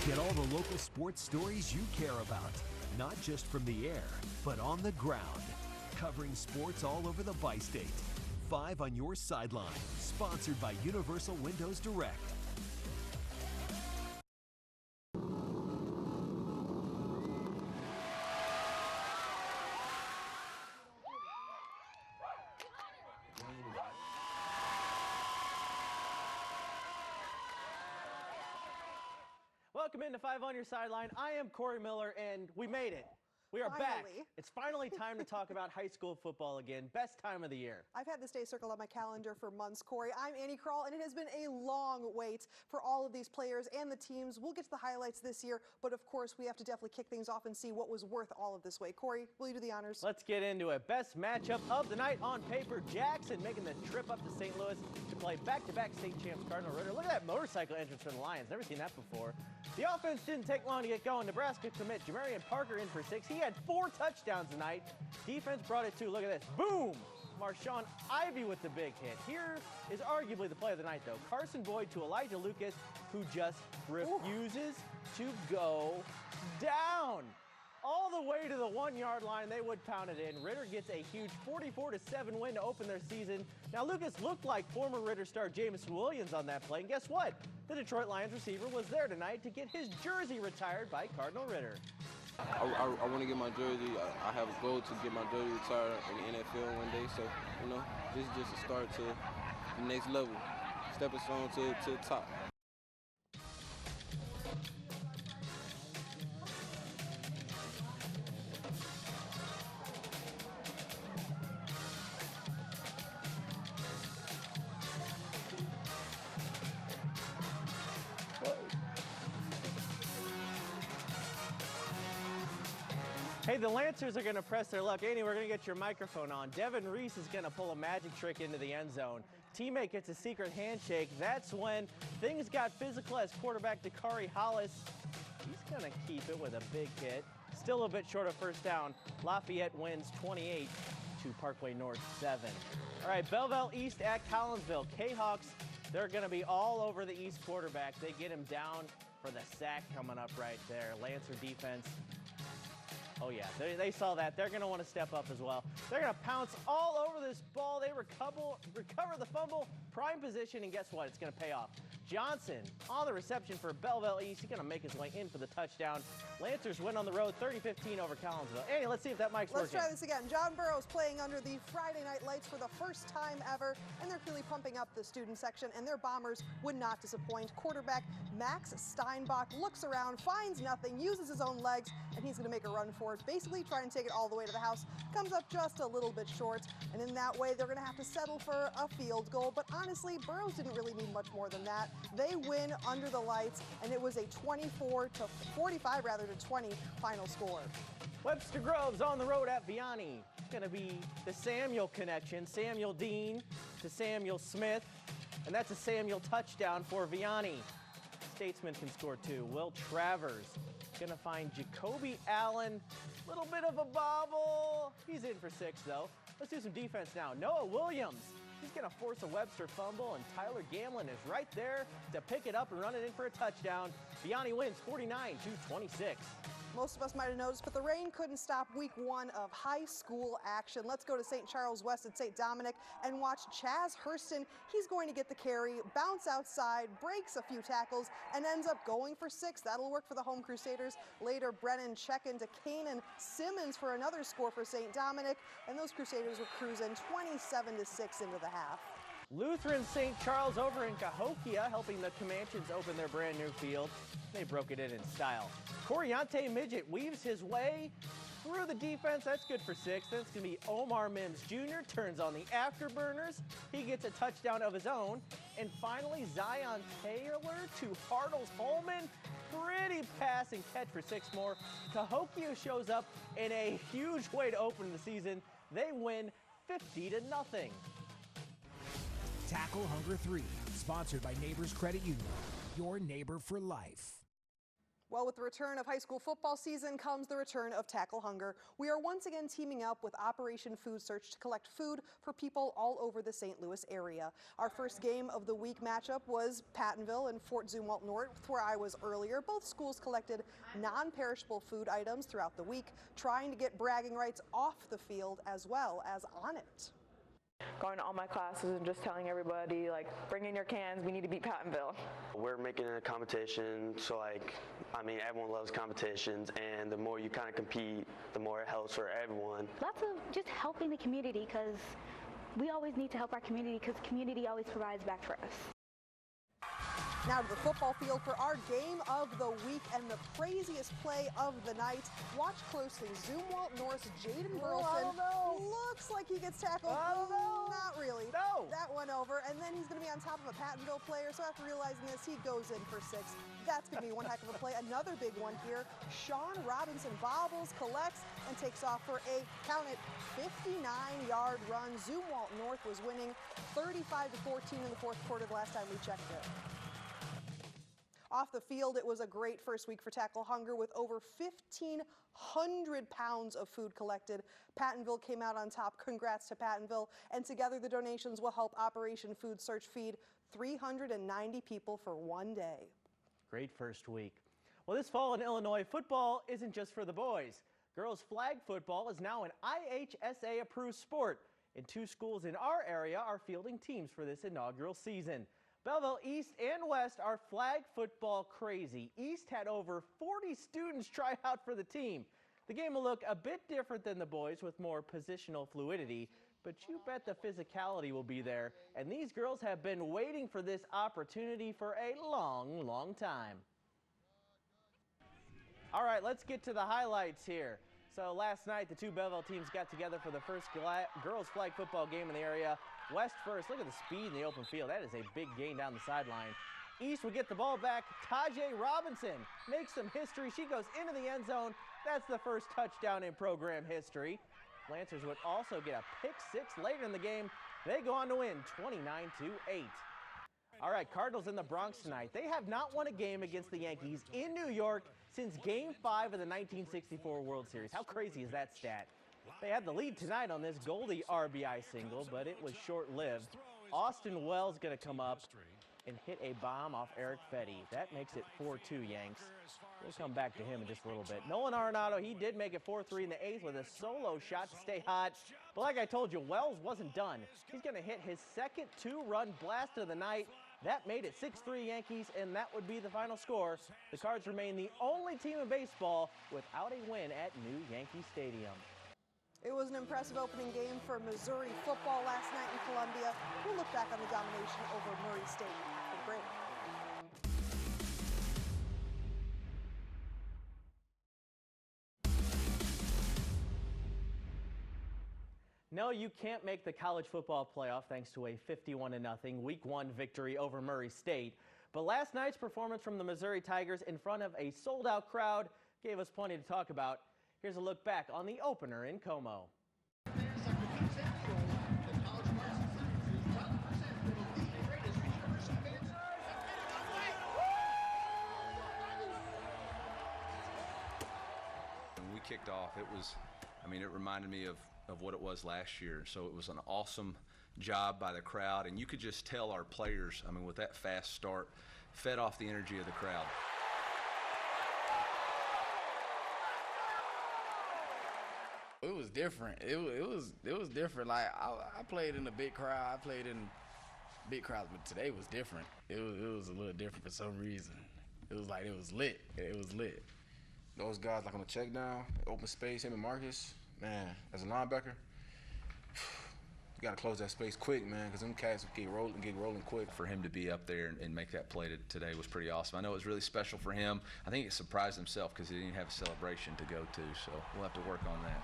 Get all the local sports stories you care about, not just from the air, but on the ground. Covering sports all over the bi-state. 5 on your sideline, sponsored by Universal Windows Direct. Welcome into 5 on your sideline. I am Corey Miller, and we made it. We are back. It's finally time to talk about high school football again. Best time of the year. I've had this day circled on my calendar for months, Corey. I'm Annie Kroll, and it has been a long wait for all of these players and the teams. We'll get to the highlights this year, but of course, we have to definitely kick things off and see what was worth all of this wait. Corey, will you do the honors? Let's get into it. Best matchup of the night on paper. Jackson making the trip up to St. Louis to play back-to-back state champs Cardinal Ritter. Look at that motorcycle entrance for the Lions. Never seen that before. The offense didn't take long to get going. Nebraska commit Jamarian Parker in for 6. He had 4 touchdowns tonight. Defense brought it too. Look at this. Boom! Marshawn Ivy with the big hit. Here is arguably the play of the night, though. Carson Boyd to Elijah Lucas, who just refuses to go down. All the way to the 1-yard line, they would pound it in. Ritter gets a huge 44-7 win to open their season. Now, Lucas looked like former Ritter star Jamison Williams on that play, and guess what? The Detroit Lions receiver was there tonight to get his jersey retired by Cardinal Ritter. I want to get my jersey. I have a goal to get my jersey retired in the NFL one day, so, you know, this is just a start to the next level, stepping stone to the top. Hey, the Lancers are going to press their luck. Annie, we're going to get your microphone on. Devin Reese is going to pull a magic trick into the end zone. Teammate gets a secret handshake. That's when things got physical as quarterback Dakari Hollis. He's going to keep it with a big hit. Still a bit short of first down. Lafayette wins 28 to Parkway North 7. All right, Belleville East at Collinsville. K-Hawks, they're going to be all over the East quarterback. They get him down for the sack coming up right there. Lancer defense. Oh, yeah, they saw that. They're going to want to step up as well. They're going to pounce all over this ball. They recover the fumble, prime position, and guess what? It's going to pay off. Johnson on the reception for Belleville East. He's going to make his way in for the touchdown. Lancers win on the road 30-15 over Collinsville. Annie, let's see if that mic's working. Let's try this again. John Burroughs playing under the Friday night lights for the first time ever, and they're clearly pumping up the student section, and their Bombers would not disappoint. Quarterback Max Steinbach looks around, finds nothing, uses his own legs, and he's going to make a run for it, basically trying to take it all the way to the house. Comes up just a little bit short, and in that way, they're going to have to settle for a field goal. But honestly, Burroughs didn't really need much more than that. They win under the lights, and it was a 24-45 to 20 final score. Webster Groves on the road at Vianney. It's going to be the Samuel connection. Samuel Dean to Samuel Smith, and that's a Samuel touchdown for Vianney. Statesman can score 2. Will Travers going to find Jacoby Allen. Little bit of a bobble. He's in for 6, though. Let's do some defense now. Noah Williams. He's going to force a Webster fumble, and Tyler Gamlin is right there to pick it up and run it in for a touchdown. Vianney wins 49-26. Most of us might have noticed, but the rain couldn't stop week 1 of high school action. Let's go to St. Charles West at St. Dominic and watch Chaz Hurston. He's going to get the carry, bounce outside, breaks a few tackles, and ends up going for 6. That'll work for the home Crusaders. Later, Brennan check-in to Kanan Simmons for another score for St. Dominic, and those Crusaders were cruising 27-6 into the half. Lutheran St. Charles over in Cahokia, helping the Comanches open their brand new field. They broke it in style. Coriante Midget weaves his way through the defense. That's good for 6. Then it's going to be Omar Mims Jr. turns on the afterburners. He gets a touchdown of his own. And finally, Zion Taylor to Hartles Holman. Pretty pass and catch for 6 more. Cahokia shows up in a huge way to open the season. They win 50-0. Tackle Hunger 3, sponsored by Neighbors Credit Union, your neighbor for life. Well, with the return of high school football season comes the return of Tackle Hunger. We are once again teaming up with Operation Food Search to collect food for people all over the St. Louis area. Our first game of the week matchup was Pattonville and Fort Zumwalt North, where I was earlier. Both schools collected non-perishable food items throughout the week, trying to get bragging rights off the field as well as on it. Going to all my classes and just telling everybody, like, bring in your cans, we need to beat Pattonville. We're making it a competition, so everyone loves competitions, and the more you kind of compete, the more it helps for everyone. Lots of just helping the community, because we always need to help our community, because the community always provides back for us. Now to the football field for our game of the week and the craziest play of the night. Watch closely. Zumwalt North's Jaden Burleson looks like he gets tackled. Not really. No. That went over, and then he's going to be on top of a Pattonville player. So after realizing this, he goes in for 6. That's going to be one heck of a play. Another big one here. Sean Robinson bobbles, collects, and takes off for a, count it, 59-yard run. Zumwalt North was winning 35-14 in the fourth quarter the last time we checked it. Off the field, it was a great first week for Tackle Hunger with over 1,500 pounds of food collected. Pattonville came out on top. Congrats to Pattonville. And together, the donations will help Operation Food Search feed 390 people for one day. Great first week. Well, this fall in Illinois, football isn't just for the boys. Girls flag football is now an IHSA-approved sport, and 2 schools in our area are fielding teams for this inaugural season. Belleville East and West are flag football crazy. East had over 40 students try out for the team. The game will look a bit different than the boys with more positional fluidity, but you bet the physicality will be there. And these girls have been waiting for this opportunity for a long, long time. All right, let's get to the highlights here. So last night, the 2 Belleville teams got together for the first girls flag football game in the area. West first. Look at the speed in the open field. That is a big gain down the sideline. East would get the ball back. Tajay Robinson makes some history. She goes into the end zone. That's the first touchdown in program history. Lancers would also get a pick 6 later in the game. They go on to win 29-8. All right, Cardinals in the Bronx tonight. They have not won a game against the Yankees in New York since Game 5 of the 1964 World Series. How crazy is that stat? They had the lead tonight on this Goldie RBI single, but it was short-lived. Austin Wells going to come up and hit a bomb off Eric Fetty. That makes it 4-2 Yanks. We'll come back to him in just a little bit. Nolan Arenado, he did make it 4-3 in the 8th with a solo shot to stay hot. But like I told you, Wells wasn't done. He's going to hit his second 2-run blast of the night. That made it 6-3 Yankees, and that would be the final score. The Cards remain the only team in baseball without a win at New Yankee Stadium. It was an impressive opening game for Missouri football last night in Columbia. We'll look back on the domination over Murray State after the break. No, you can't make the college football playoff thanks to a 51-0 Week 1 victory over Murray State. But last night's performance from the Missouri Tigers in front of a sold-out crowd gave us plenty to talk about. Here's a look back on the opener in Como. When we kicked off, it reminded me of what it was last year. So it was an awesome job by the crowd, and you could just tell our players, with that fast start, fed off the energy of the crowd. It was different. It was different. Like I played in a big crowd. I played in big crowds, but today was different. It was a little different for some reason. It was like it was lit. It was lit. Those guys like on the check down, open space, him and Marcus, man, as a linebacker, you gotta close that space quick, man, because them cats get rolling quick. For him to be up there and make that play today was pretty awesome. I know it was really special for him. I think it surprised himself because he didn't have a celebration to go to, so we'll have to work on that.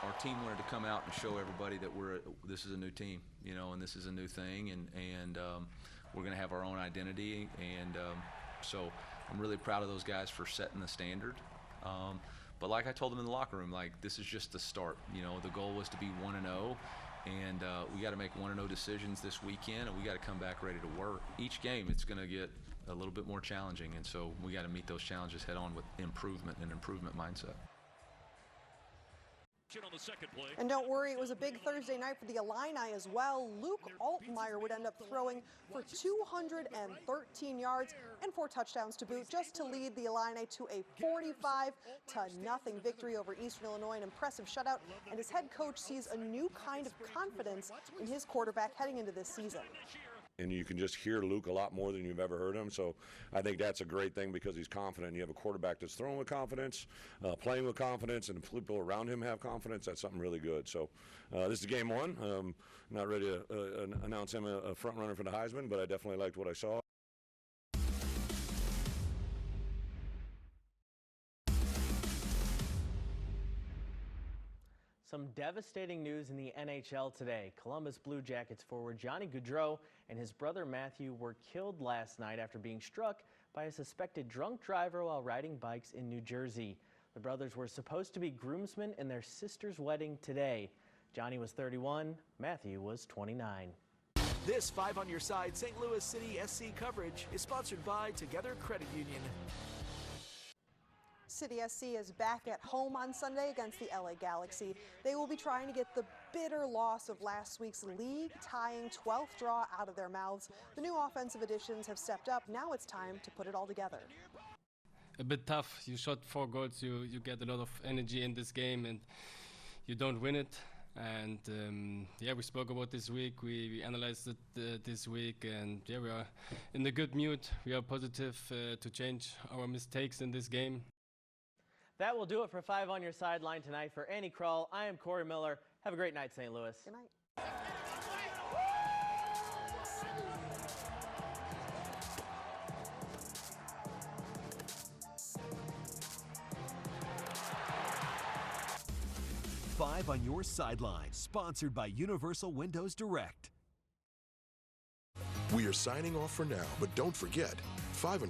Our team wanted to come out and show everybody that this is a new team, and this is a new thing, and we're going to have our own identity, and so I'm really proud of those guys for setting the standard. But like I told them in the locker room, this is just the start. The goal was to be 1-0, And we got to make 1-0 decisions this weekend, and we got to come back ready to work. Each game, it's going to get a little bit more challenging, and so we got to meet those challenges head on with improvement and improvement mindset. And don't worry, it was a big Thursday night for the Illini as well. Luke Altmaier would end up throwing for 213 yards and 4 touchdowns to boot, just to lead the Illini to a 45-0 victory over Eastern Illinois, an impressive shutout. And his head coach sees a new kind of confidence in his quarterback heading into this season. And you can just hear Luke a lot more than you've ever heard him. So I think that's a great thing because he's confident. You have a quarterback that's throwing with confidence, playing with confidence, and people around him have confidence. That's something really good. So this is game 1. Not ready to announce him a front runner for the Heisman, but I definitely liked what I saw. Some devastating news in the NHL today. Columbus Blue Jackets forward Johnny Gaudreau and his brother Matthew were killed last night after being struck by a suspected drunk driver while riding bikes in New Jersey. The brothers were supposed to be groomsmen in their sister's wedding today. Johnny was 31, Matthew was 29. This 5 on Your Side St. Louis City SC coverage is sponsored by Together Credit Union. City SC is back at home on Sunday against the LA Galaxy. They will be trying to get the bitter loss of last week's league-tying 12th draw out of their mouths. The new offensive additions have stepped up. Now it's time to put it all together. A bit tough. You shot 4 goals. You get a lot of energy in this game, and you don't win it. And yeah, we spoke about this week. We analyzed it this week, and yeah, we are in a good mood. We are positive to change our mistakes in this game. That will do it for 5 on Your Sideline tonight. For Annie Kroll, I am Corey Miller. Have a great night, St. Louis. Good night. 5 on Your Sideline, sponsored by Universal Windows Direct. We are signing off for now, but don't forget, 5 on